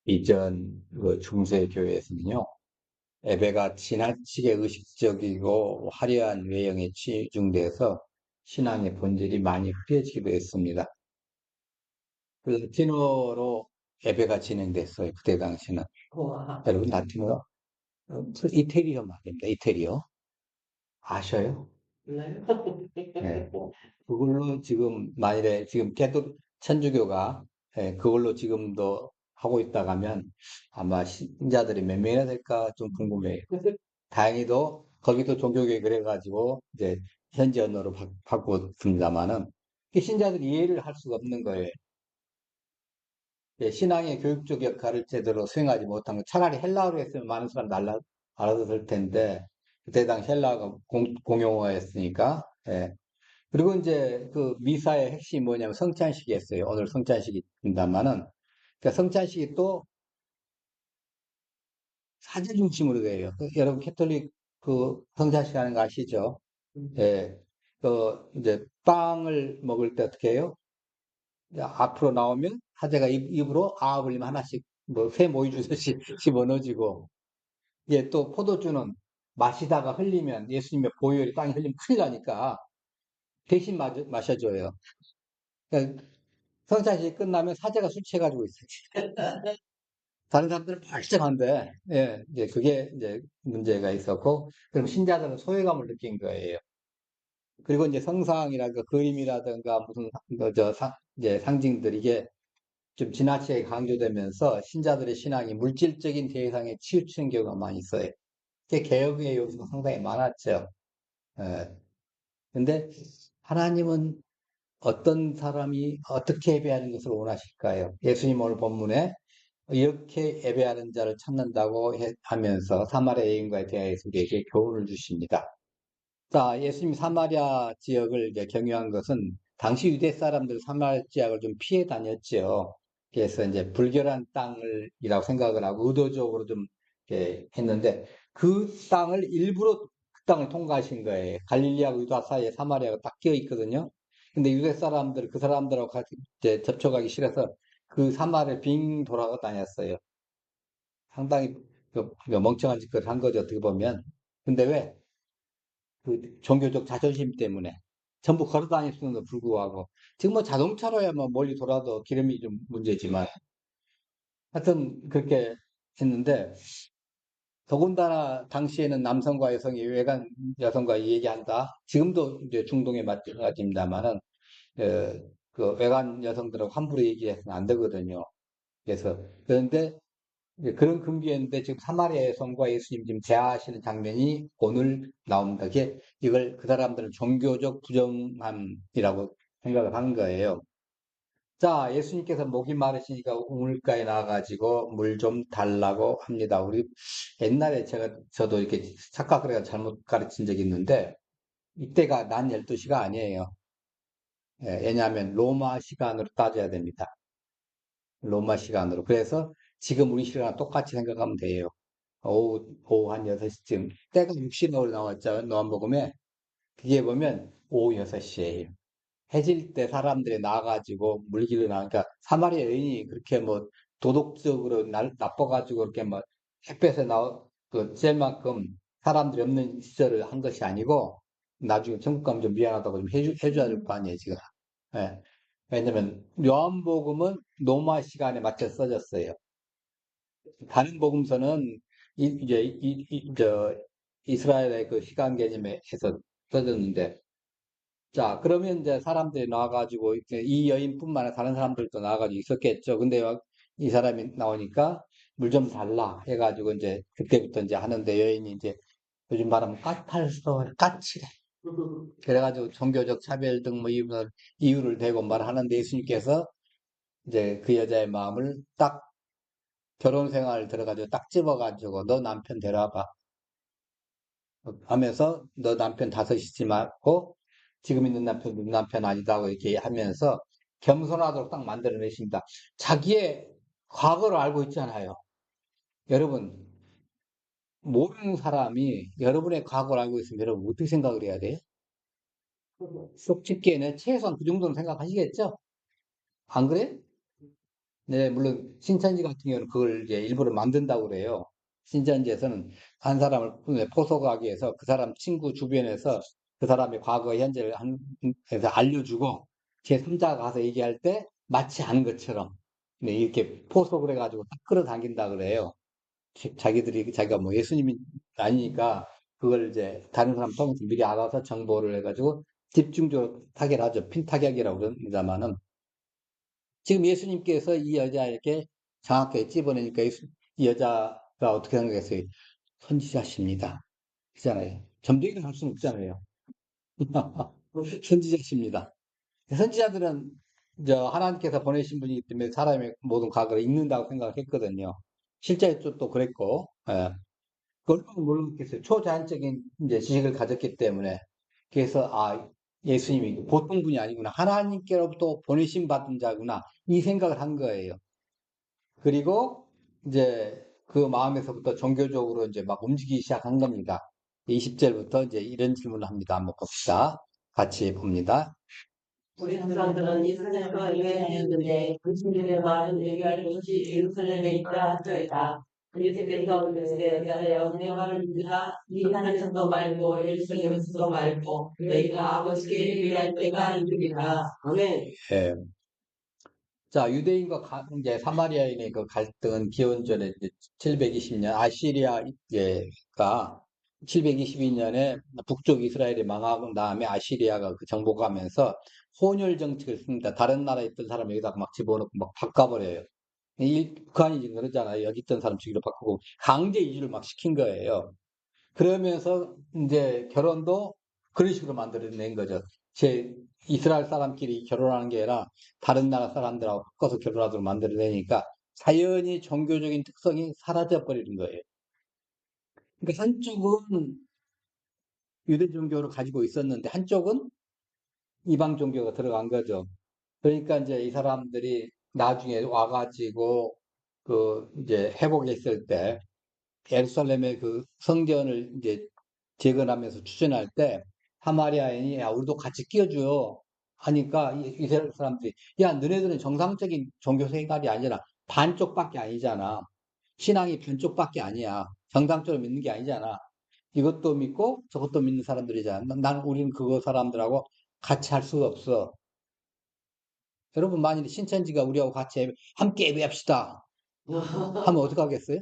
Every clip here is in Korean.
이전 그 중세 교회에서는요, 예배가 지나치게 의식적이고 화려한 외형에 치중돼서 신앙의 본질이 많이 흐려지기도 했습니다. 그 라틴어로 예배가 진행됐어요. 그때 당시는. 여러분, 라틴어? 이태리어 말입니다. 이태리어. 아셔요? 네. 그걸로 지금 만일에 지금 천주교가 그걸로 지금도 하고 있다고 하면 아마 신자들이 몇 명이나 될까 좀 궁금해요. 다행히도 거기도 종교교회 그래가지고 이제 현지 언어로 바꿨습니다만은 신자들이 이해를 할 수가 없는 거예요. 신앙의 교육적 역할을 제대로 수행하지 못한 거 차라리 헬라어로 했으면 많은 사람 알아들을 텐데 그때 당시 헬라어가 공용어였으니까 예. 그리고 이제 그 미사의 핵심이 뭐냐면 성찬식이었어요. 오늘 성찬식이 있습니다만은 그러니까 성찬식이 또 사제 중심으로 돼요. 여러분 캐톨릭 그 성찬식 하는 거 아시죠? 예. 그 이제 빵을 먹을 때 어떻게 해요? 이제 앞으로 나오면 사제가 입으로 아 불리면 하나씩 뭐 새 모이 주듯이 집어넣어지고 이게 또 포도주는 마시다가 흘리면 예수님의 보혈이 땅에 흘리면 큰일 나니까 대신 마셔줘요. 그러니까 성찬식이 끝나면 사제가 술 취해가지고 있어요. 다른 사람들은 멀쩡한데, 예, 이제 그게 이제 문제가 있었고, 그럼 신자들은 소외감을 느낀 거예요. 그리고 이제 성상이라든가 그림이라든가 무슨, 이제 상징들, 이게 좀 지나치게 강조되면서 신자들의 신앙이 물질적인 대상에 치우치는 경우가 많이 있어요. 그게 개혁의 요소가 상당히 많았죠. 예. 근데 하나님은 어떤 사람이 어떻게 예배하는 것을 원하실까요? 예수님 오늘 본문에 이렇게 예배하는 자를 찾는다고 하면서 사마리아 여인과에 대해서 우리에게 교훈을 주십니다. 자, 예수님이 사마리아 지역을 이제 경유한 것은 당시 유대 사람들 사마리아 지역을 좀 피해 다녔죠. 그래서 이제 불결한 땅을이라고 생각을 하고 의도적으로 좀 이렇게 했는데 그 땅을 일부러 그 땅을 통과하신 거예요. 갈릴리하고 유다 사이에 사마리아가 딱 끼어 있거든요. 근데 유대 사람들 그 사람들하고 같이 이제 접촉하기 싫어서 그 사마리아를 빙 돌아가 다녔어요. 상당히 그 멍청한 짓을 한 거죠, 어떻게 보면. 근데 왜? 그 종교적 자존심 때문에 전부 걸어 다닐 수는 불구하고 지금 뭐 자동차로야 뭐 멀리 돌아도 기름이 좀 문제지만 하여튼 그렇게 했는데 더군다나 당시에는 남성과 여성이 외간 여성과 얘기한다. 지금도 이제 중동에 마찬가지입니다만은 그 외간 여성들하고 함부로 얘기해서는 안 되거든요. 그래서 그런데 이제 그런 금기였는데 지금 사마리아 여성과 예수님 지금 대화하시는 장면이 오늘 나옵니다. 이걸 그 사람들은 종교적 부정함이라고 생각을 한 거예요. 자, 예수님께서 목이 마르시니까 우물가에 나와가지고 물 좀 달라고 합니다. 우리 옛날에 저도 이렇게 착각을 해서 잘못 가르친 적이 있는데 이때가 낮 12시가 아니에요. 예, 왜냐하면 로마 시간으로 따져야 됩니다. 로마 시간으로. 그래서 지금 우리 시간과 똑같이 생각하면 돼요. 오후 한 6시쯤. 때가 육신으로 나왔죠. 노안복음에. 그게 보면 오후 6시에요. 해질 때 사람들이 나와가지고 물길로 나오니까 사마리아 여인이 그렇게 뭐 도덕적으로 나빠가지고 그렇게 뭐 햇볕에 쨘 만큼 사람들이 없는 시절을 한 것이 아니고 나중에 천국 가면 좀 미안하다고 좀 해줘야 될 거 아니에요, 지금. 예. 왜냐면 요한복음은 로마 시간에 맞춰 써졌어요. 다른 복음서는 이스라엘의 그 시간 개념에 해서 써졌는데, 자, 그러면 이제 사람들이 나와가지고, 이제 이 여인뿐만 아니라 다른 사람들도 나와가지고 있었겠죠. 근데 이 사람이 나오니까 물 좀 달라 해가지고 이제 그때부터 이제 하는데 여인이 이제 요즘 말하면 까칠해. 그래가지고 종교적 차별 등 뭐 이유를 대고 말하는데 예수님께서 이제 그 여자의 마음을 딱 결혼 생활 들어가지고 딱 집어가지고 너 남편 데려와봐 하면서 너 남편 다섯이지 말고 지금 있는 남편 네 남편 아니다고 이렇게 하면서 겸손하도록 딱 만들어내십니다. 자기의 과거를 알고 있잖아요. 여러분 모르는 사람이 여러분의 과거를 알고 있으면 여러분 어떻게 생각을 해야 돼요? 쏙 집게는 최소한 그 정도는 생각하시겠죠? 안 그래? 네, 물론 신천지 같은 경우는 그걸 이제 일부러 만든다고 그래요. 신천지에서는 한 사람을 포섭하기 위해서 그 사람 친구 주변에서 그 사람의 과거 현재를 해서 알려주고 제3자가 가서 얘기할 때 마치 아는 것처럼 네, 이렇게 포섭을 해가지고 딱 끌어당긴다 그래요. 자기가 뭐 예수님이 아니니까 그걸 이제 다른 사람 통해서 미리 알아서 정보를 해가지고 집중적으로 타결하죠. 핀 타격이라고 그럽니다만은 지금 예수님께서 이 여자에게 정확하게 찝어내니까 이 여자가 어떻게 생각했어요? 선지자십니다. 그잖아요. 점쟁이를 할 수는 없잖아요. 선지자십니다. 선지자들은 하나님께서 보내신 분이기 때문에 사람의 모든 과거를 읽는다고 생각했거든요. 실제 또 그랬고, 예. 그걸 모르겠어요. 초자연적인 이제 지식을 가졌기 때문에. 그래서, 예수님이 보통 분이 아니구나. 하나님께로부터 보내신 받은 자구나. 이 생각을 한 거예요. 그리고 이제 그 마음에서부터 종교적으로 이제 막 움직이기 시작한 겁니다. 20절부터 이제 이런 질문을 합니다. 한번 봅시다. 같이 봅니다. 우리 조상들은 이스라엘과 유해하였는데 그 친구의 말은 얘기할 곳이 예루살렘에 있다 하더이다. 그리스도께서 그들에게 여호와의 말을 믿으라. 이 산에서도 말고 예루살렘에서도 말고 너희가 아버지께 예비할 때가 이르리라. 아멘. 예. 자, 유대인과 이제 사마리아인의 그 갈등은 기원전에 720년 아시리아가 722년에 북쪽 이스라엘이 망하고 다음에 아시리아가 그 정복하면서 혼혈 정책을 씁니다. 다른 나라에 있던 사람 여기다가 막 집어넣고 막 바꿔버려요. 북한이 지금 그러잖아요. 여기 있던 사람 저기로 바꾸고 강제 이주를 막 시킨 거예요. 그러면서 이제 결혼도 그런 식으로 만들어낸 거죠. 이스라엘 사람끼리 결혼하는 게 아니라 다른 나라 사람들하고 바꿔서 결혼하도록 만들어내니까 자연히 종교적인 특성이 사라져 버리는 거예요. 그러니까 한쪽은 유대 종교를 가지고 있었는데 한쪽은 이방 종교가 들어간 거죠. 그러니까 이제 이 사람들이 나중에 와가지고 그 이제 회복했을 때 예루살렘의 그 성전을 이제 재건하면서 추진할 때 사마리아인이 야 우리도 같이 끼워줘요 하니까 이스라엘 사람들이 야 너네들은 정상적인 종교 생활이 아니라 반쪽밖에 아니잖아. 신앙이 반쪽밖에 아니야. 정상적으로 믿는 게 아니잖아. 이것도 믿고 저것도 믿는 사람들이잖아. 우리는 그거 사람들하고 같이 할 수가 없어. 여러분 만일 신천지가 우리하고 같이 함께 예배합시다 하면 어떡하겠어요?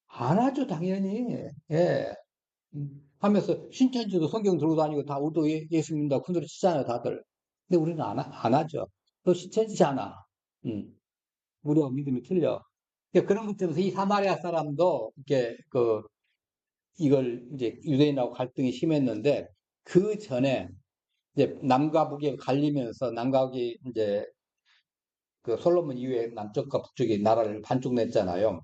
안 하죠, 당연히. 예. 하면서 신천지도 성경 들고 다니고 다 우리도 예수 믿는다 큰소리 치잖아요, 다들. 근데 우리는 안 하죠. 너 신천지잖아. 우리가 믿음이 틀려. 그러니까 그런 것 때문에 이 사마리아 사람도 이걸 이제 유대인하고 갈등이 심했는데 그 전에 이제 남과 북이 갈리면서 남각이 이제 그 솔로몬 이후에 남쪽과 북쪽이 나라를 반쪽 냈잖아요.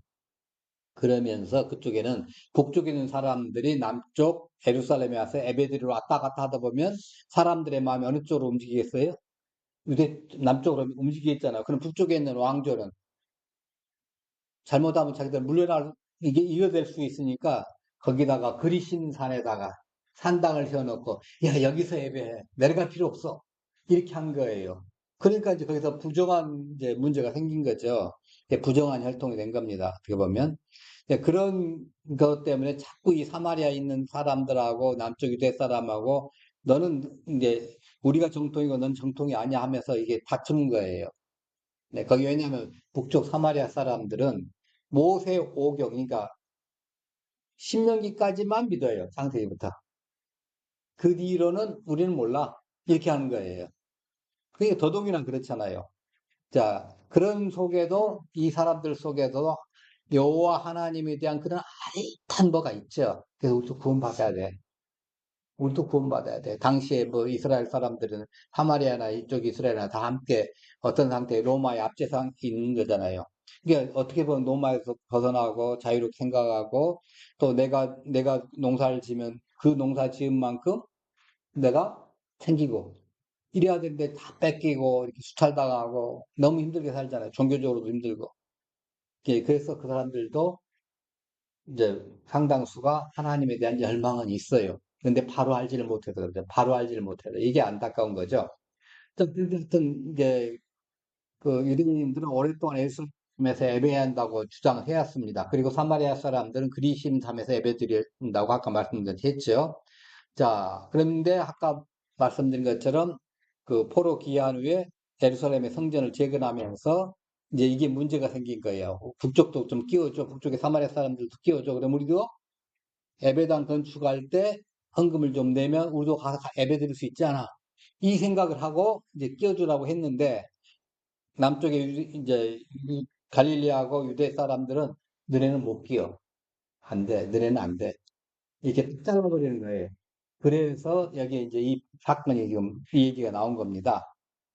그러면서 그쪽에는 북쪽에 있는 사람들이 남쪽 예루살렘에 와서 예배드리러 왔다 갔다 하다 보면 사람들의 마음이 어느 쪽으로 움직이겠어요? 남쪽으로 움직이겠잖아요. 그럼 북쪽에 있는 왕조는 잘못하면 자기들 물려날 이게 이어될 수 있으니까 거기다가 그리신 산에다가 산당을 세워놓고 야 여기서 예배해 내려갈 필요 없어 이렇게 한 거예요. 그러니까 이제 거기서 부정한 이제 문제가 생긴 거죠. 부정한 혈통이 된 겁니다. 어떻게 보면 그런 것 때문에 자꾸 이 사마리아에 있는 사람들하고 남쪽 유대 사람하고 너는 이제 우리가 정통이고 넌 정통이 아니야 하면서 이게 다투는 거예요. 네, 거기 왜냐하면 북쪽 사마리아 사람들은 모세 오경, 그러니까 신명기까지만 믿어요. 창세기부터. 그 뒤로는 우리는 몰라. 이렇게 하는 거예요. 그게 더동이랑 그렇잖아요. 자, 그런 속에도 이 사람들 속에도 여호와 하나님에 대한 그런 아릿한 뭐가 있죠. 그래서 우리도 구원받아야 돼. 우리도 구원받아야 돼. 당시에 뭐 이스라엘 사람들은 사마리아나 이쪽 이스라엘이나 다 함께 어떤 상태에 로마의 압제상이 있는 거잖아요. 이게 어떻게 보면 로마에서 벗어나고 자유롭게 생각하고 또 내가 농사를 지면 그 농사 지은 만큼 내가 챙기고 이래야 되는데 다 뺏기고 이렇게 수탈당하고 너무 힘들게 살잖아요. 종교적으로도 힘들고. 예, 그래서 그 사람들도 이제 상당수가 하나님에 대한 열망은 있어요. 근데 바로 알지를 못해서 그러죠. 바로 알지를 못해서. 이게 안타까운 거죠. 어떤, 이제, 그 유대인들은 오랫동안 예루살렘에서 예배한다고 주장을 해왔습니다. 그리고 사마리아 사람들은 그리심 담에서 예배드린다고 아까 말씀드렸죠. 자, 그런데 아까 말씀드린 것처럼 그 포로 귀환 후에 예루살렘의 성전을 재건하면서 이제 이게 문제가 생긴 거예요. 북쪽도 좀 끼워줘. 북쪽의 사마리아 사람들도 끼워줘. 그럼 우리도 예배당 건축할 때 헌금을 좀 내면 우리도 가서 예배 드릴 수 있잖아. 이 생각을 하고 이제 끼워주라고 했는데 남쪽에 이제 갈릴리하고 유대 사람들은 너네는 못 끼워. 안 돼. 너네는 안 돼. 이렇게 딱 잘라버리는 거예요. 그래서 여기 이제 이 사건이 지금 이 얘기가 나온 겁니다.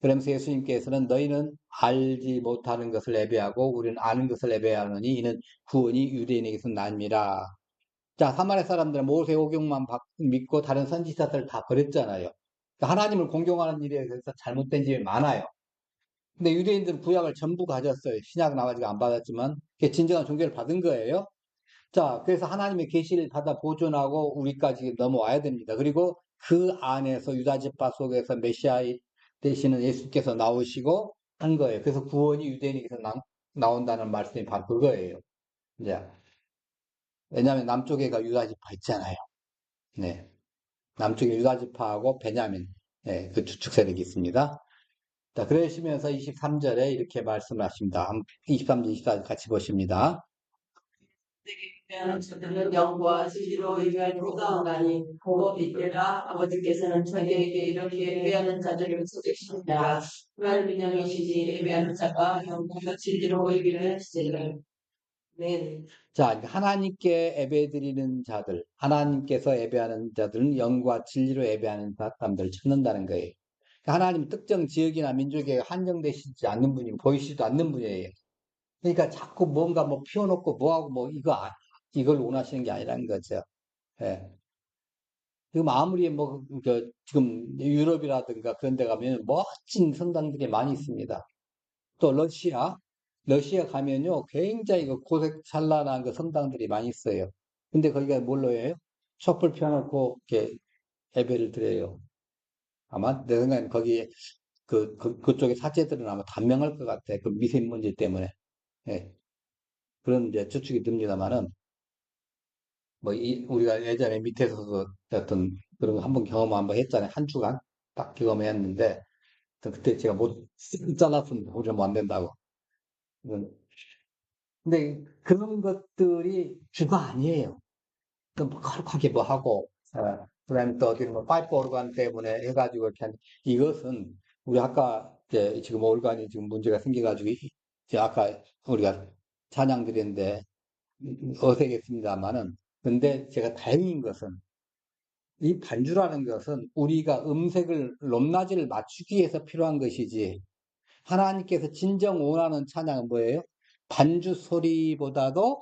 그러면서 예수님께서는 너희는 알지 못하는 것을 예배하고 우리는 아는 것을 예배하노니 이는 구원이 유대인에게서 납니다. 자, 사마리아 사람들은 모세오경만 믿고 다른 선지자들 다 버렸잖아요. 그러니까 하나님을 공경하는 일에 대해서 잘못된 점이 많아요. 근데 유대인들은 구약을 전부 가졌어요. 신약 나가지고 안 받았지만 그게 진정한 종교를 받은 거예요. 자, 그래서 하나님의 계시를 받아 보존하고 우리까지 넘어와야 됩니다. 그리고 그 안에서 유다 지파 속에서 메시아 되시는 예수께서 나오시고 한 거예요. 그래서 구원이 유대인에게서 나온다는 말씀이 바로 그거예요. 이제 왜냐하면 남쪽에가 유다 지파 있잖아요. 네, 남쪽에 유다 지파하고 베냐민, 네, 그 주축 세력이 있습니다. 자, 그러시면서 23절에 이렇게 말씀하십니다. 23절, 24절 같이 보십니다. 저들은 영과 진리로 예배할 자가 없나니 곧 이때가 아버지께서는 저희에게 이렇게 예배하는 자들을 찾으십니다. 그날 민영이시지 예배하는 자가 영과 진리로 예배를 하시리라. 네. 자, 하나님께 예배드리는 자들, 하나님께서 예배하는 자들은 영과 진리로 예배하는 사람들을 찾는다는 거예요. 하나님 특정 지역이나 민족에 한정되시지 않는 분이고 보이시지도 않는 분이에요. 그러니까 자꾸 뭔가 뭐 피워놓고 뭐하고 뭐 이걸 원하시는 게 아니라는 거죠. 예. 지금 아무리 뭐, 지금 유럽이라든가 그런 데 가면 멋진 성당들이 많이 있습니다. 또 러시아 가면요, 굉장히 그 고색 찬란한 그 성당들이 많이 있어요. 근데 거기가 뭘로 해요? 촛불 펴놓고 이렇게 예배를 드려요. 아마 내 생각엔 거기 그쪽의 사제들은 아마 단명할 것 같아. 그 미세먼지 때문에. 예. 그런 이제 추측이 듭니다만은 뭐 우리가 예전에 밑에서도 어떤 그런 거 한번 경험 한번 했잖아요. 한 주간 딱 경험했는데 그때 제가 못 잘랐습니다. 오려면 안 된다고. 근데 그런 것들이 주가 아니에요. 또 뭐 거룩하게 뭐 하고, 그다음에 또 어디 뭐 파이프 오르간 때문에 해가지고 이렇게 이것은 우리 아까 이제 지금 오르간이 지금 문제가 생겨가지고 이제 아까 우리가 찬양 드렸는데 어색했습니다만은 근데 제가 다행인 것은 이 반주라는 것은 우리가 음색을 높낮이를 맞추기 위해서 필요한 것이지 하나님께서 진정 원하는 찬양은 뭐예요? 반주 소리보다도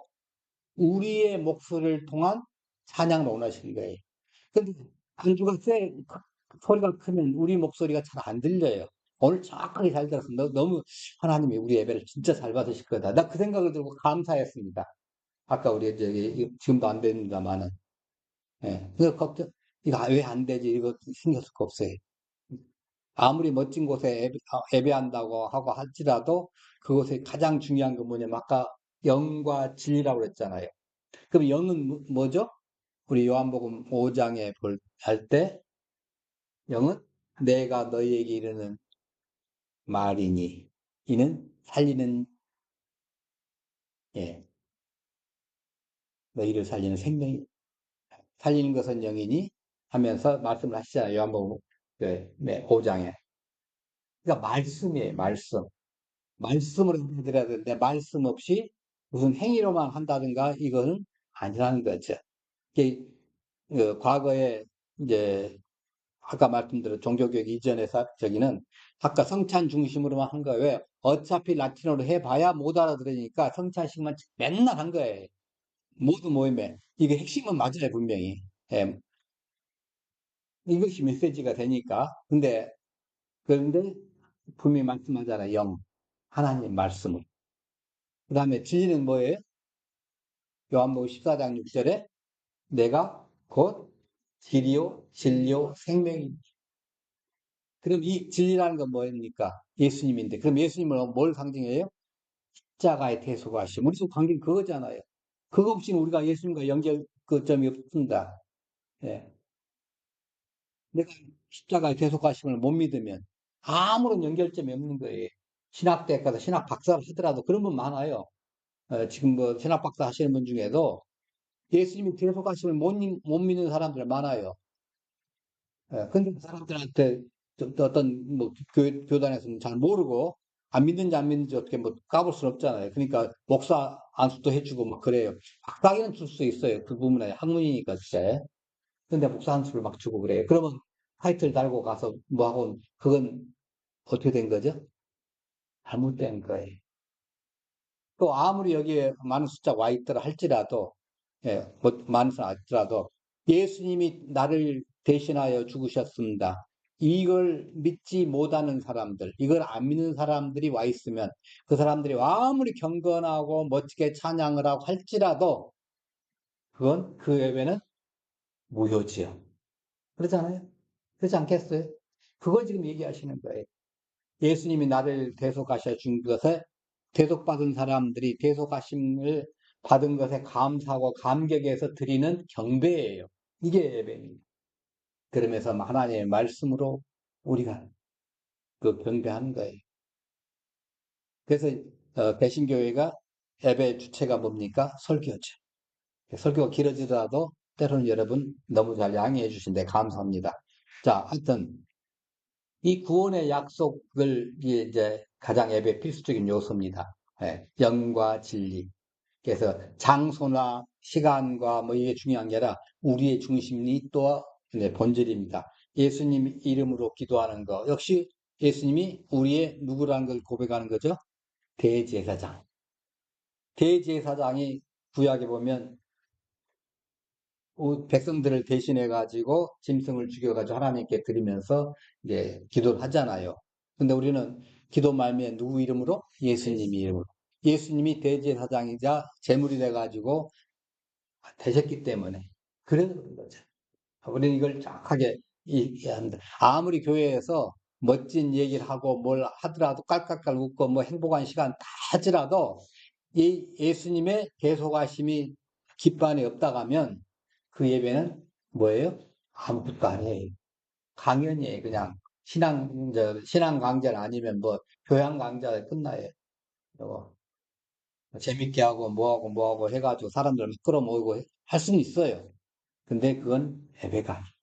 우리의 목소리를 통한 찬양을 원하시는 거예요. 근데 반주가 소리가 크면 우리 목소리가 잘 안 들려요. 오늘 정확하게 잘 들었어. 너무 하나님이 우리 예배를 진짜 잘 받으실 거다. 나 그 생각을 들고 감사했습니다. 아까 우리 지금도 안 됩니다만은. 예. 그래서 이거 왜 안 되지? 이거 신경 쓸 거 없어요. 아무리 멋진 곳에 예배한다고 하고 할지라도 그곳에 가장 중요한 건 뭐냐면 아까 영과 진리라고 그랬잖아요. 그럼 영은 뭐죠? 우리 요한복음 5장에 할 때 영은 내가 너희에게 이르는 말이니 이는 살리는 예 너희를 살리는 생명이 살리는 것은 영이니 하면서 말씀을 하시잖아요. 요한복음 5장에 그러니까 말씀이에요. 말씀으로 해드려야 되는데 말씀 없이 무슨 행위로만 한다든가 이거는 아니라는 거죠. 과거에 이제 아까 말씀드린 종교교육 이전에 저기는 아까 성찬 중심으로만 한 거예요. 왜? 어차피 라틴어로 해봐야 못 알아들으니까 성찬식만 맨날 한 거예요. 모두 모임에. 이게 핵심은 맞아요, 분명히. 예. 이것이 메시지가 되니까. 그런데 분명히 말씀하잖아요. 영. 하나님 말씀을. 그 다음에 진리는 뭐예요? 요한복음 14장 6절에 내가 곧 길이요, 진리요, 생명이니. 그럼 이 진리라는 건 뭡니까? 예수님인데. 그럼 예수님은 뭘 상징해요? 십자가의 대속하심. 우리 지금 관계는 그거잖아요. 그거 없이는 우리가 예수님과 연결 그 점이 없습니다. 예. 내가 십자가의 대속하심을 못 믿으면 아무런 연결점이 없는 거예요. 신학대학 가서 신학 박사를 하더라도 그런 분 많아요. 지금 뭐 신학 박사 하시는 분 중에도 예수님이 대속하심을 못 믿는 사람들 많아요. 근데 그 사람들한테 어떤 뭐 교단에서는 잘 모르고 안 믿는지 안 믿는지 어떻게 뭐 까볼 수는 없잖아요. 그러니까 목사 안수도 해주고 막 그래요. 박사기는 줄 수 있어요. 그 부분에 학문이니까 진짜. 근데 목사 안수를 막 주고 그래요. 그러면 타이틀 달고 가서 뭐 하고 그건 어떻게 된 거죠? 잘못된 거예요. 또 아무리 여기에 많은 숫자가 와 있더라 할지라도 예, 뭐 많은 숫자 있더라도 예수님이 나를 대신하여 죽으셨습니다. 이걸 믿지 못하는 사람들, 이걸 안 믿는 사람들이 와 있으면 그 사람들이 아무리 경건하고 멋지게 찬양을 하고 할지라도 그건 그 예배는 무효지요. 그렇잖아요. 그렇지 않겠어요? 그걸 지금 얘기하시는 거예요. 예수님이 나를 대속하셔 준 것에 대속받은 사람들이 대속하심을 받은 것에 감사하고 감격해서 드리는 경배예요. 이게 예배입니다. 그러면서 하나님의 말씀으로 우리가 그 경배하는 거예요. 그래서 개신교회가 예배 주체가 뭡니까? 설교죠. 설교가 길어지더라도 때로는 여러분 너무 잘 양해해 주신데 감사합니다. 자, 하여튼 이 구원의 약속을 이제 가장 예배 필수적인 요소입니다. 예, 영과 진리. 그래서 장소나 시간과 뭐 이게 중요한 게 아니라 우리의 중심이 또 본질입니다. 예수님 이름으로 기도하는 거 역시 예수님이 우리의 누구라는 걸 고백하는 거죠. 대제사장. 대제사장이 구약에 보면 백성들을 대신해 가지고 짐승을 죽여 가지고 하나님께 드리면서 이제 기도를 하잖아요. 근데 우리는 기도 말미에 누구 이름으로? 예수님 이름으로. 예수님이 대제사장이자 제물이 돼 가지고 되셨기 때문에 그래서 그런 거죠. 우리는 이걸 정확하게 이해합니다. 아무리 교회에서 멋진 얘기를 하고 뭘 하더라도 깔깔깔 웃고 뭐 행복한 시간 다 하더라도 이 예수님의 계속하심이 깃반에 없다가 하면 그 예배는 뭐예요? 아무것도 아니에요. 강연이에요. 그냥 신앙 강좌 아니면 뭐 교양 강좌에 끝나요. 뭐 재밌게 하고 뭐하고 뭐하고 해가지고 사람들 끌어모으고 할 수는 있어요. 근데 그건 예배가 아니에요.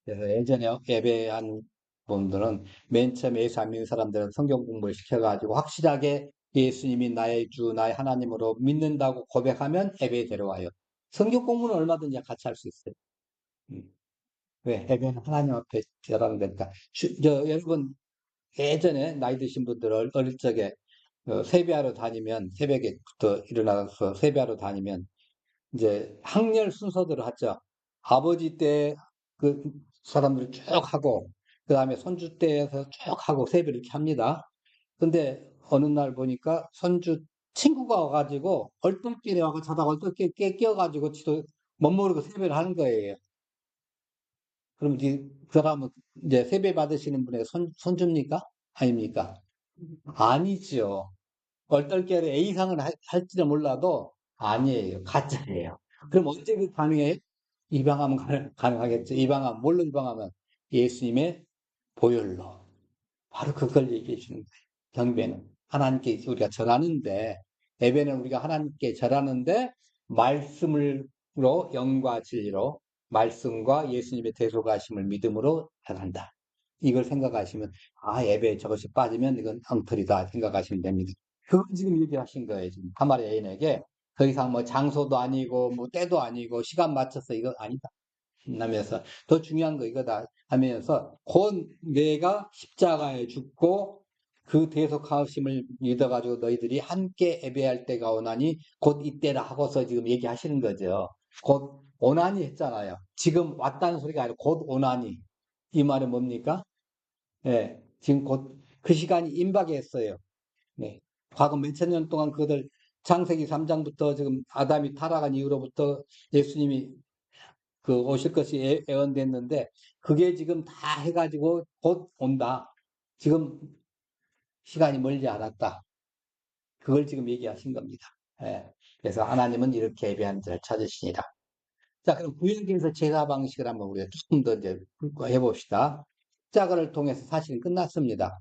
그래서 예전에 예배한 분들은 맨 처음에 예수 안 믿는 사람들은 성경 공부를 시켜가지고 확실하게 예수님이 나의 주, 나의 하나님으로 믿는다고 고백하면 예배에 데려와요. 성경 공부는 얼마든지 같이 할 수 있어요. 음. 왜? 예배는 하나님 앞에 드라는 거니까. 여러분, 예전에 나이 드신 분들 어릴 적에 세배하러 다니면, 새벽에부터 일어나서 세배하러 다니면, 이제 항렬 순서대로 하죠. 아버지 때 그 사람들 쭉 하고, 그 다음에 손주 때에서 쭉 하고 세배를 이렇게 합니다. 근데 어느 날 보니까 손주 친구가 와가지고 얼떨결에 와서 자다가 얼떨결에 깨어가지고 지도 못 모르고 세배를 하는 거예요. 그럼 이제 그 사람은 이제 세배 받으시는 분의 손주입니까? 아닙니까? 아니죠. 얼떨결에 A상을 할지는 몰라도 아니에요. 가짜예요. 그럼 언제 그 가능해요? 입양하면 가능하겠죠. 입양하면, 뭘로 입양하면? 예수님의 보혈로. 바로 그걸 얘기해 주는 거예요. 경배는. 하나님께 우리가 절하는데, 예배는 우리가 하나님께 절하는데, 말씀으로, 영과 진리로, 말씀과 예수님의 대속하심을 믿음으로 절한다. 이걸 생각하시면, 아, 예배에 저것이 빠지면 이건 엉터리다 생각하시면 됩니다. 그걸 지금 얘기하신 거예요. 지금 하마리 애인에게 더 이상 뭐 장소도 아니고, 뭐 때도 아니고, 시간 맞춰서 이거 아니다. 하면서 더 중요한 거 이거다 하면서 곧 내가 십자가에 죽고 그 대속하심을 믿어가지고 너희들이 함께 예배할 때가 오나니 곧 이때라 하고서 지금 얘기하시는 거죠. 곧 오나니 했잖아요. 지금 왔다는 소리가 아니라 곧 오나니. 이 말은 뭡니까? 예, 지금 곧 그 시간이 임박했어요. 네. 과거 몇천 년 동안 그들 창세기 3장부터 지금 아담이 타락한 이후로부터 예수님이 그 오실 것이 예언됐는데 그게 지금 다 해가지고 곧 온다. 지금 시간이 멀지 않았다. 그걸 지금 얘기하신 겁니다. 예. 그래서 하나님은 이렇게 예배하는 자를 찾으시니라. 자, 그럼 구약에서 제사 방식을 한번 우리가 조금 더 이제 해봅시다. 십자가를 통해서 사실은 끝났습니다.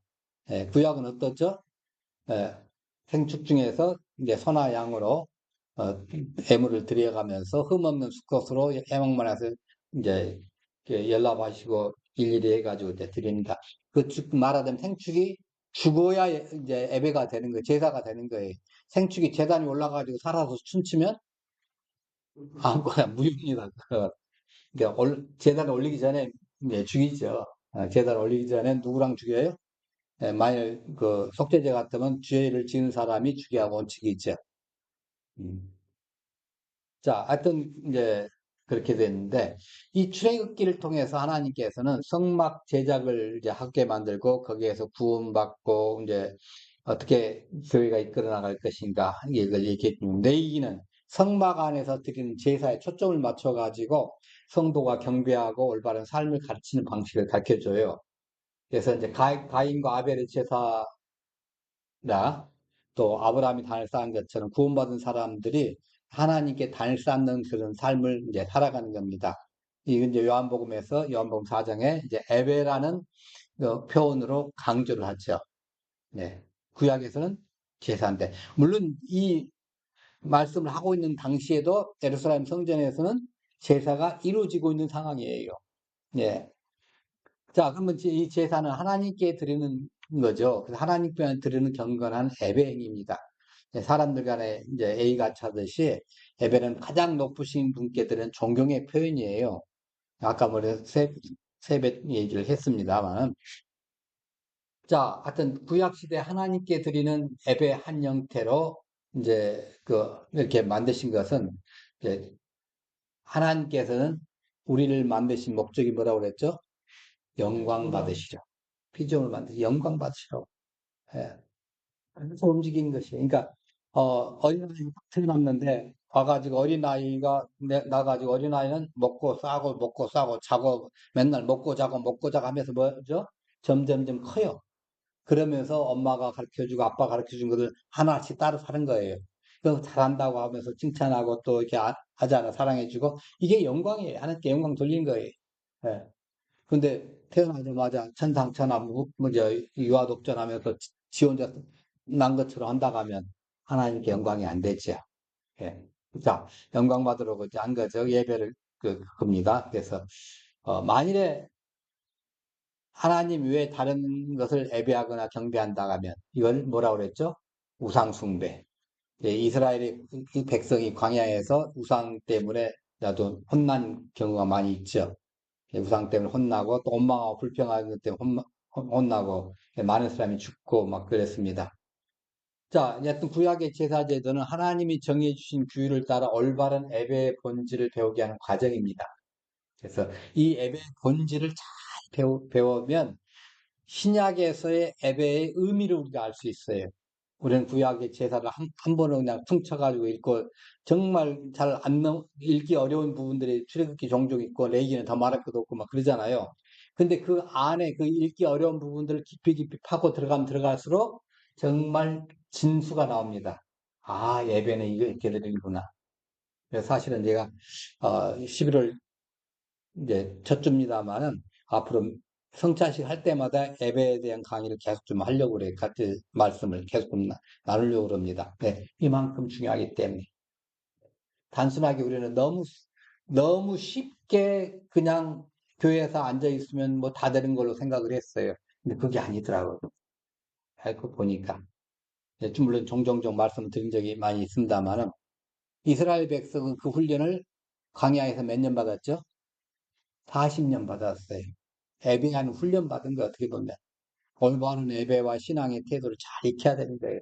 예, 구약은 어떻죠? 예, 생축 중에서 이제 소나 양으로 예물을 드려가면서 흠없는 수컷으로 해먹만 해서 이제 연락하시고 일일이 해가지고 이제 드립니다. 말하자면 생축이 죽어야 이제 예배가 되는 거예요. 제사가 되는 거예요. 생축이 제단이 올라가지고 살아서 춤추면 아무거나 무효입니다. 그러니까 제단을 올리기 전에 이제 죽이죠. 제단을 올리기 전에 누구랑 죽여요? 예, 만일 그 속죄제 같으면 죄를 지은 사람이 죽여야 원칙이 있죠. 음. 자, 하여튼 이제 그렇게 됐는데 이 출애굽기를 통해서 하나님께서는 성막 제작을 이제 하게 만들고 거기에서 구원받고 이제 어떻게 교회가 이끌어 나갈 것인가 이걸 얘기했는데 레위기는 성막 안에서 드리는 제사에 초점을 맞춰 가지고 성도가 경배하고 올바른 삶을 가르치는 방식을 가르쳐줘요. 그래서 이제 가인과 아벨의 제사나 또 아브라함이 단을 쌓은 것처럼 구원받은 사람들이 하나님께 단을 쌓는 그런 삶을 이제 살아가는 겁니다. 이건 이제 요한복음에서 요한복음 4장에 이제 에베라는 그 표현으로 강조를 하죠. 네. 구약에서는 제사인데 물론 이 말씀을 하고 있는 당시에도 예루살렘 성전에서는 제사가 이루어지고 있는 상황이에요. 네. 자, 그러면 이 제사는 하나님께 드리는 거죠. 그래서 하나님께 드리는 경건한 예배 행위입니다. 사람들 간에 이제 A가 차듯이 예배는 가장 높으신 분께 드리는 존경의 표현이에요. 아까 세배 얘기를 했습니다만. 자, 하여튼 구약시대 하나님께 드리는 예배 한 형태로 이제 이렇게 만드신 것은 이제 하나님께서는 우리를 만드신 목적이 뭐라고 그랬죠? 영광 받으시려. 피조물 만드시 영광 받으시라고. 예. 그래서 움직인 것이에요. 그러니까 어린아이가 태어났는데 와가지고 어린아이가 나가지고 어린아이는 먹고 싸고 먹고 싸고 자고 맨날 먹고 자고 먹고 자고 하면서 뭐죠? 점점점 커요. 그러면서 엄마가 가르쳐주고 아빠 가르쳐준 것을 하나씩 따로 사는 거예요. 그래서 잘한다고 하면서 칭찬하고 또 이렇게 하잖아 사랑해주고 이게 영광이에요. 하나님께 영광 돌린 거예요. 예. 근데 태어나자마자 천상천하 유아독전하면서 지 혼자 난 것처럼 한다고 하면 하나님께 영광이 안 되죠. 예. 자, 영광 받으러 이제 한 거죠. 예배를 겁니다. 그래서 만일에 하나님 외에 다른 것을 예배하거나 경배한다 하면 이걸 뭐라고 그랬죠? 우상 숭배. 예, 이스라엘의 백성이 광야에서 우상 때문에 나도 혼난 경우가 많이 있죠. 우상 때문에 혼나고 또 원망하고 불평하는 것 때문에 혼나고 많은 사람이 죽고 막 그랬습니다. 자, 여튼 구약의 제사 제도는 하나님이 정해 주신 규율을 따라 올바른 예배의 본질을 배우게 하는 과정입니다. 그래서 이 예배의 본질을 잘 배우면 신약에서의 예배의 의미를 우리가 알 수 있어요. 우리는 구약의 제사를 한 번은 그냥 퉁쳐가지고 읽고 정말 잘 안 읽기 어려운 부분들이 출애굽기 종종 있고 레위기는 더 말할 것도 없고 막 그러잖아요. 근데 그 안에 그 읽기 어려운 부분들을 깊이 파고 들어가면 들어갈수록 정말 진수가 나옵니다. 아, 예배는 이렇게 드리는구나. 그래서 사실은 제가 11월 이제 첫 주입니다만은 앞으로 성찬식 할 때마다 예배에 대한 강의를 계속 좀 하려고 그래요. 같이 말씀을 계속 좀 나누려고 그럽니다. 네, 이만큼 중요하기 때문에. 단순하게 우리는 너무 쉽게 그냥 교회에서 앉아 있으면 뭐 다 되는 걸로 생각을 했어요. 근데 그게 아니더라고요. 알고 보니까. 물론 종종 말씀을 드린 적이 많이 있습니다만은 이스라엘 백성은 그 훈련을 광야에서 몇 년 받았죠? 40년 받았어요. 예배하는 훈련 받은 거 어떻게 보면. 올바른 예배와 신앙의 태도를 잘 익혀야 되는 거예요.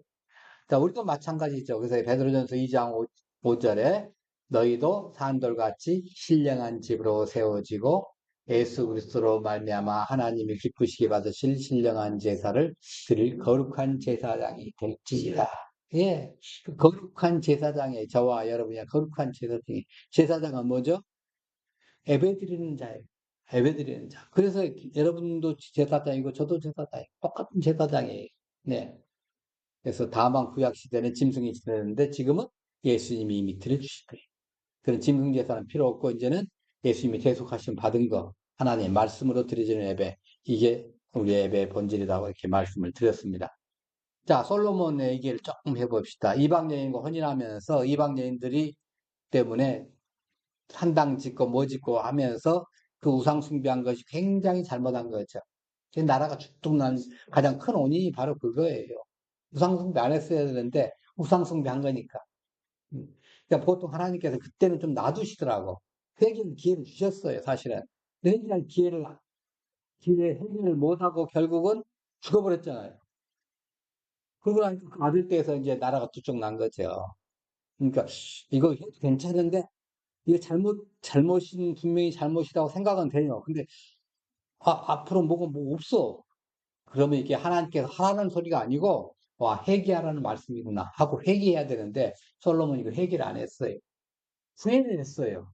자, 우리도 마찬가지죠. 그래서 베드로전서 2장 5절에 너희도 산돌같이 신령한 집으로 세워지고 예수 그리스도로 말미암아 하나님이 기쁘시게 받으실 신령한 제사를 드릴 거룩한 제사장이 될지니라. 예, 그 거룩한 제사장에 저와 여러분이 거룩한 제사장이 제사장은 뭐죠? 예배 드리는 자예요. 예배드리는 자. 그래서 여러분도 제사장이고 저도 제사장이고 똑같은 제사장이에요. 네. 그래서 다만 구약 시대는 짐승이 지냈는데 지금은 예수님이 이미 드려주실 거예요. 그런 짐승 제사는 필요 없고 이제는 예수님이 계속하신 받은 거 하나님의 말씀으로 드려지는 예배 이게 우리 예배의 본질이라고 이렇게 말씀을 드렸습니다. 자, 솔로몬의 얘기를 조금 해봅시다. 이방 여인과 혼인하면서 이방 여인들이 때문에 산당 짓고 뭐 짓고 하면서 그 우상 숭배한 것이 굉장히 잘못한 거죠. 그 나라가 죽뚝난 가장 큰 원인이 바로 그거예요. 우상 숭배 안 했어야 되는데 우상 숭배한 거니까. 그러니까 보통 하나님께서 그때는 좀 놔두시더라고. 회개의 기회를 주셨어요, 사실은. 회개할 해결을 못하고 결국은 죽어버렸잖아요. 그러고 나니까 그 아들 때에서 이제 나라가 뚝뚝 난 거죠. 그러니까 이거 해도 괜찮은데 이게 잘못인 분명히 잘못이라고 생각은 돼요. 근데 앞으로 뭐가 뭐 없어. 그러면 이게 하나님께서 하라는 소리가 아니고 와 회개하라는 말씀이구나 하고 회개해야 되는데 솔로몬이 그 회개를 안 했어요. 후회를 했어요.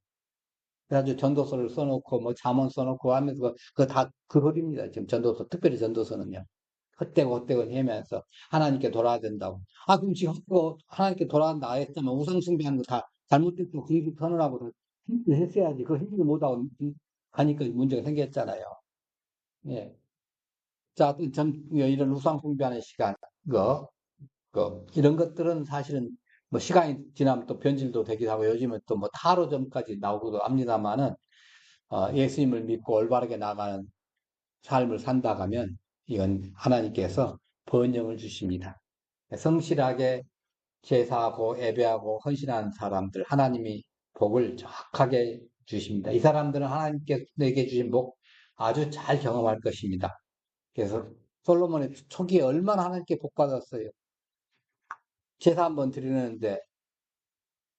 그래가지고 전도서를 써놓고 뭐 잠언 써놓고 하면서 그거 다 그 소리입니다. 지금 전도서 특별히 전도서는요. 헛되고 헛되고 하면서 하나님께 돌아야 된다고. 그럼 지금 하나님께 돌아간다 했다면 우상숭배하는 거 다 잘못됐고 그렇게 선언하고 다 했어야지. 그 해결을 못하고 가니까 문제가 생겼잖아요. 예. 자, 이런 우상숭배하는 시간, 이런 것들은 사실은 뭐 시간이 지나면 또 변질도 되기도 하고 요즘은 또 뭐 타로점까지 나오기도 합니다만은 예수님을 믿고 올바르게 나가는 삶을 산다 하면 이건 하나님께서 번영을 주십니다. 성실하게 제사하고 예배하고 헌신하는 사람들 하나님이 복을 정확하게 주십니다. 이 사람들은 하나님께서 내게 주신 복 아주 잘 경험할 것입니다. 그래서 솔로몬의 초기에 얼마나 하나님께 복 받았어요. 제사 한번 드리는데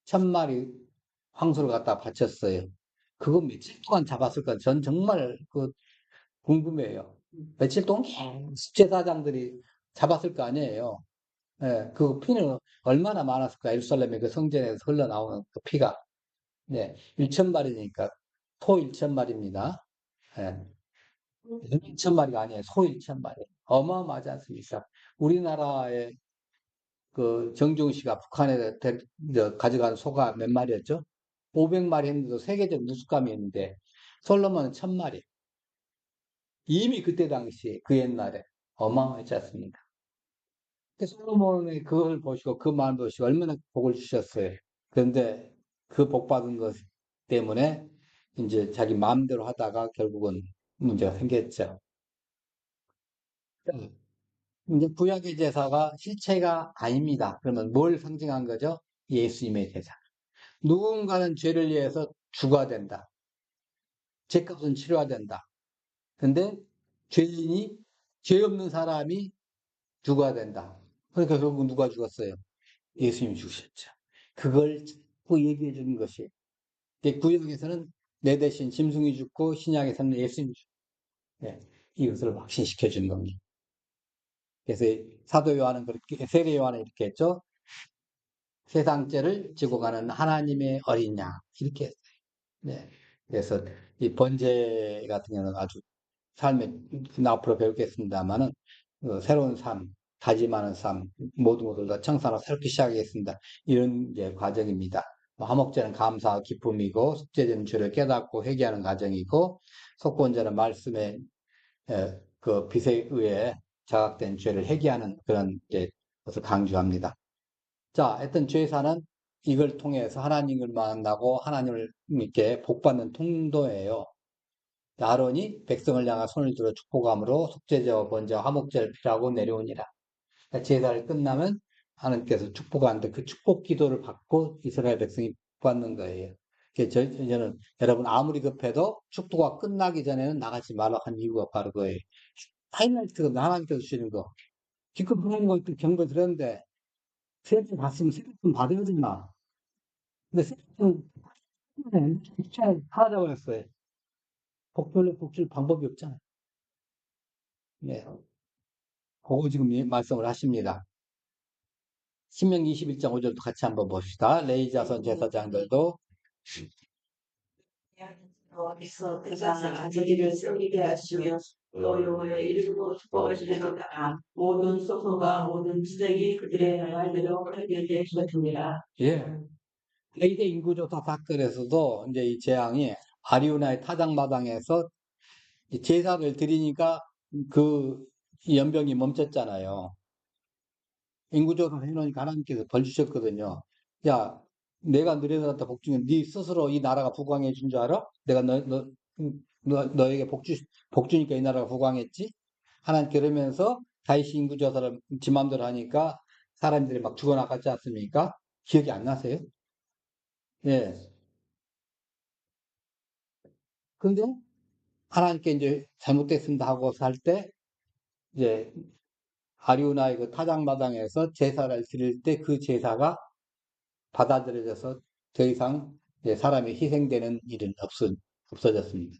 1000마리 황소를 갖다 바쳤어요. 그거 며칠 동안 잡았을까? 전 정말 궁금해요. 며칠 동안 계속 제사장들이 잡았을 거 아니에요. 예, 그 피는 얼마나 많았을까? 예루살렘의 그 성전에서 흘러나오는 그 피가. 네, 1000마리니까 소 1000마리입니다. 예, 1000마리가 아니에요. 소 1000마리. 어마어마하지 않습니까? 우리나라의 그 정중 씨가 북한에 가져간 소가 몇 마리였죠? 500마리 했는데도 세계적 누수감이 있는데 솔로몬은 1000마리. 이미 그때 당시 그 옛날에 어마어마했지 않습니까? 솔로몬이 그걸 보시고 그 마음 보시고 얼마나 복을 주셨어요. 그런데 그 복 받은 것 때문에 이제 자기 마음대로 하다가 결국은 문제가 생겼죠. 이제 구약의 제사가 실체가 아닙니다. 그러면 뭘 상징한 거죠? 예수님의 제사. 누군가는 죄를 위해서 죽어야 된다. 죄값은 치러야 된다. 근데 죄인이 죄 없는 사람이 죽어야 된다. 그러니까 결국 누가 죽었어요? 예수님이 죽으셨죠. 그걸 자꾸 얘기해 주는 것이 구약에서는 내 대신 짐승이 죽고 신약에서는 예수님이 죽고 예, 이것을 확신시켜 주는 겁니다. 그래서 사도 요한은 그렇게 세례 요한은 이렇게 했죠. 세상 죄를 지고 가는 하나님의 어린 양 이렇게 했어요. 네. 그래서 이 번제 같은 경우는 아주 삶에 앞으로 배우겠습니다만은 새로운 삶, 다짐하는 삶, 모든 것을 다 청산하고 새롭게 시작하겠습니다. 이런 이제 과정입니다. 화목제는 감사와 기쁨이고 속죄제는 죄를 깨닫고 회개하는 과정이고 속건제는 말씀의 그 빛에 의해 자각된 죄를 회개하는 그런 이제 것을 강조합니다. 자, 하여튼 죄사는 이걸 통해서 하나님을 만나고 하나님을 이렇게 복받는 통로예요. 아론이 백성을 향해 손을 들어 축복함으로 속죄제와 번제와 화목제를 피라고 내려오니라. 그러니까 제사를 끝나면 하나님께서 축복하는데 그 축복 기도를 받고 이스라엘 백성이 받는 거예요. 저는 여러분 아무리 급해도 축도가 끝나기 전에는 나가지 말라 한 이유가 바로 그거예요. 하이라이트가 하나님께서 주시는 거. 기껏 하나님 것도 경고 드렸는데 세금 받으면 세금 받아야 되나? 근데 세금 사라져 버렸어요. 복줄 방법이 없잖아요. 네. 그거 지금 말씀을 하십니다. 신명기 21장 5절도 같이 한번 봅시다. 레위 자손 제사장들도 있어 대사상 가지기를 쓰게 하시며 또 여호와의 이름으로 축복하시리로다. 모든 소소가 모든 지적이 그들의 말대로 하게 되었습니다. 예. 세계 인구조사 사건에서도 이제 이 재앙이 아리우나의 타작마당에서 이 제사를 드리니까 그 연병이 멈췄잖아요. 인구조사 해놓으니까 하나님께서 벌 주셨거든요. 야, 내가 너희들한테 복 주면 네 스스로 이 나라가 부강해 준 줄 알아? 내가 너에게 복 주니까 이 나라가 부강했지? 하나님 그러면서 다시 인구조사를 지 맘대로 하니까 사람들이 막 죽어나갔지 않습니까? 기억이 안 나세요? 예. 근데 하나님께 이제 잘못됐습니다 하고 살 때, 이제 아리우나의 그 타작마당에서 제사를 드릴 때 그 제사가 받아들여져서 더 이상 이제 사람이 희생되는 일은 없어졌습니다.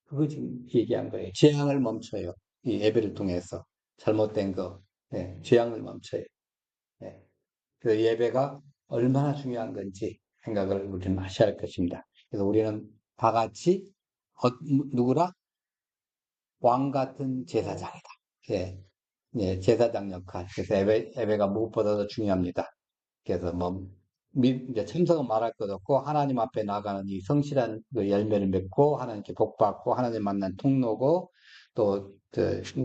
그거 지금 얘기한 거예요. 재앙을 멈춰요. 이 예배를 통해서. 잘못된 거. 네, 재앙을 멈춰요. 네. 그 예배가 얼마나 중요한 건지 생각을 우리는 하셔야 할 것입니다. 그래서 우리는 다 같이, 누구라? 왕 같은 제사장이다. 예, 예, 제사장 역할. 그래서 예배가 무엇보다도 중요합니다. 그래서 뭐, 이제 참석은 말할 것 없고, 하나님 앞에 나가는 이 성실한 그 열매를 맺고, 하나님께 복받고, 하나님 만난 통로고, 또,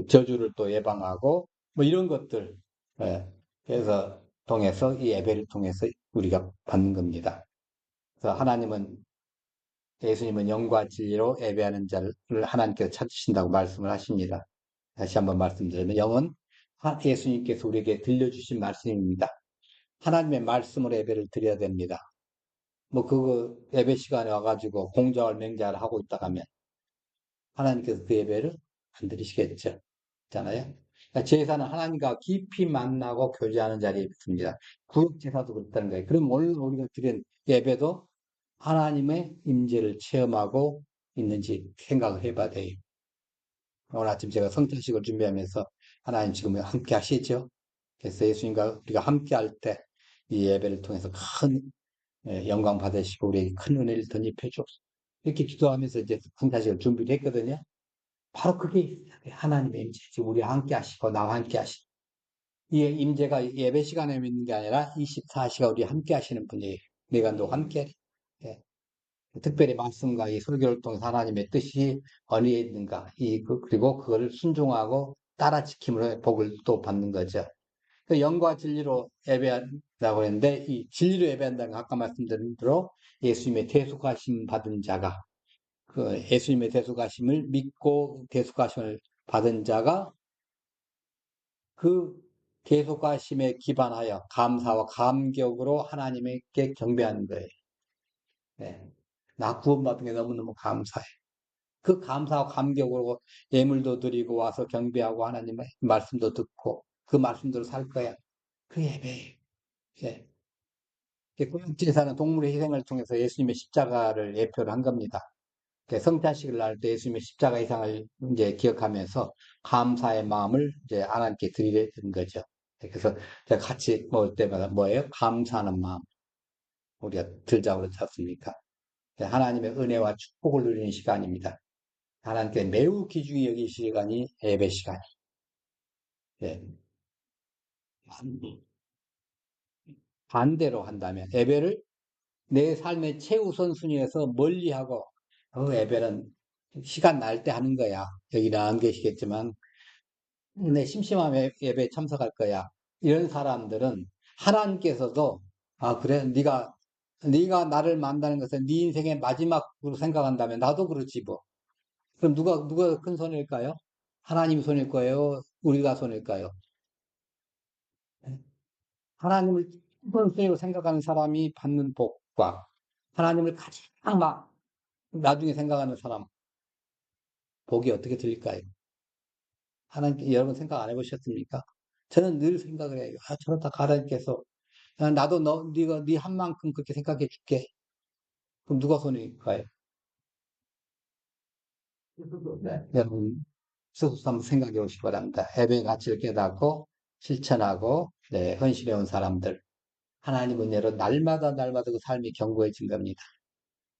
저주를 또 예방하고, 뭐 이런 것들, 예, 그래서 통해서, 이 예배를 통해서 우리가 받는 겁니다. 그래서 예수님은 영과 진리로 예배하는 자를 하나님께서 찾으신다고 말씀을 하십니다. 다시 한번 말씀드리면, 영은 예수님께서 우리에게 들려주신 말씀입니다. 하나님의 말씀으로 예배를 드려야 됩니다. 뭐 그거 예배 시간에 와가지고 공자월 맹자를 하고 있다 하면 하나님께서 그 예배를 안 드리시겠죠. 잖아요. 그러니까 제사는 하나님과 깊이 만나고 교제하는 자리에 있습니다. 구역 제사도 그렇다는 거예요. 그럼 오늘 우리가 드린 예배도 하나님의 임재를 체험하고 있는지 생각을 해봐야 돼요. 오늘 아침 제가 성탄식을 준비하면서 하나님 지금 함께 하시죠? 그래서 예수님과 우리가 함께 할 때 이 예배를 통해서 큰 영광 받으시고 우리에게 큰 은혜를 덧입혀 주옵소서. 이렇게 기도하면서 이제 성탄식을 준비를 했거든요. 바로 그게 하나님의 임재. 지금 우리와 함께 하시고 나와 함께 하시고 이 임재가 예배 시간에 있는 게 아니라 24시간 우리 함께 하시는 분이에요. 내가 너 함께 하리. 예. 특별히 말씀과 이 설교를 통해서 하나님의 뜻이 어디에 있는가, 그리고 그거를 순종하고 따라 지킴으로 복을 또 받는 거죠. 그 영과 진리로 예배한다고 했는데, 이 진리로 예배한다는 건 아까 말씀드린 대로 예수님의 대속하심 받은 자가, 그 예수님의 대속하심을 믿고 대속하심을 받은 자가 그 대속하심에 기반하여 감사와 감격으로 하나님께 경배하는 거예요. 네. 나 구원받은 게 너무너무 감사해. 그 감사와 감격으로 예물도 드리고 와서 경배하고 하나님의 말씀도 듣고 그 말씀대로 살 거야. 그 예배예요. 예. 구약제사는 동물의 희생을 통해서 예수님의 십자가를 예표를 한 겁니다. 성찬식을 날 때 예수님의 십자가 희생을 이제 기억하면서 감사의 마음을 이제 하나님께 드리는 거죠. 그래서 제가 같이 먹을 때마다 뭐예요? 감사하는 마음. 우리가 들자고 그러지 않습니까? 하나님의 은혜와 축복을 누리는 시간입니다. 하나님께 매우 귀중히 여기실 시간이 예배 시간이. 예. 반대로 한다면 예배를 내 삶의 최우선순위에서 멀리하고 예배는 시간 날 때 하는 거야. 여기는 안 계시겠지만 내 심심함에 예배에 참석할 거야. 이런 사람들은 하나님께서도 그래 네가 나를 만나는 것은 네 인생의 마지막으로 생각한다면 나도 그렇지 뭐. 그럼 누가 큰 손일까요? 하나님 손일 거예요? 우리가 손일까요? 하나님을 우선순위로 생각하는 사람이 받는 복과 하나님을 가장 막 나중에 생각하는 사람 복이 어떻게 들릴까요? 하나님께 여러분 생각 안 해보셨습니까? 저는 늘 생각을 해요. 저렇다 하나님께서 나도 네가 네 한 만큼 그렇게 생각해 줄게. 그럼 누가 손해일까요? 네, 여러분 스스로 한번 생각해 보시기 바랍니다. 예배의 가치를 깨닫고 실천하고 헌신해 온 사람들 하나님 은혜로 날마다 그 삶이 견고해진 겁니다.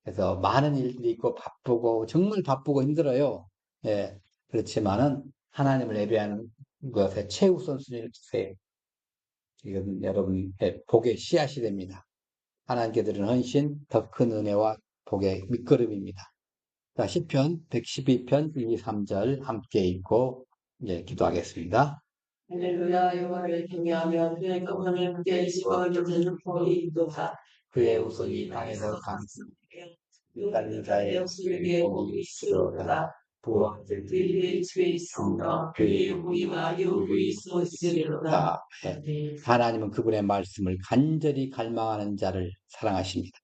그래서 많은 일들이 있고 바쁘고 정말 바쁘고 힘들어요. 예, 그렇지만은 하나님을 예배하는 것에 최우선순위를 주세요. 이건 여러분의 복의 씨앗이 됩니다. 하나님께 드리는 헌신, 더 큰 은혜와 복의 밑거름입니다. 자, 시편 112편 2, 3절 함께 읽고 이제 기도하겠습니다. 할렐루야. 여호와를 경외하며 그의 거룩함을 굳게 지고 여기는 복이 있도다. 그의 우선이 땅에서 강성하게 유다는 자의 역수에게 복이 있으리로다. 부하들 그의 집에 있으며 그의 무기와 여우이 서 있으리로다. 하나님은 그분의 말씀을 간절히 갈망하는 자를 사랑하십니다.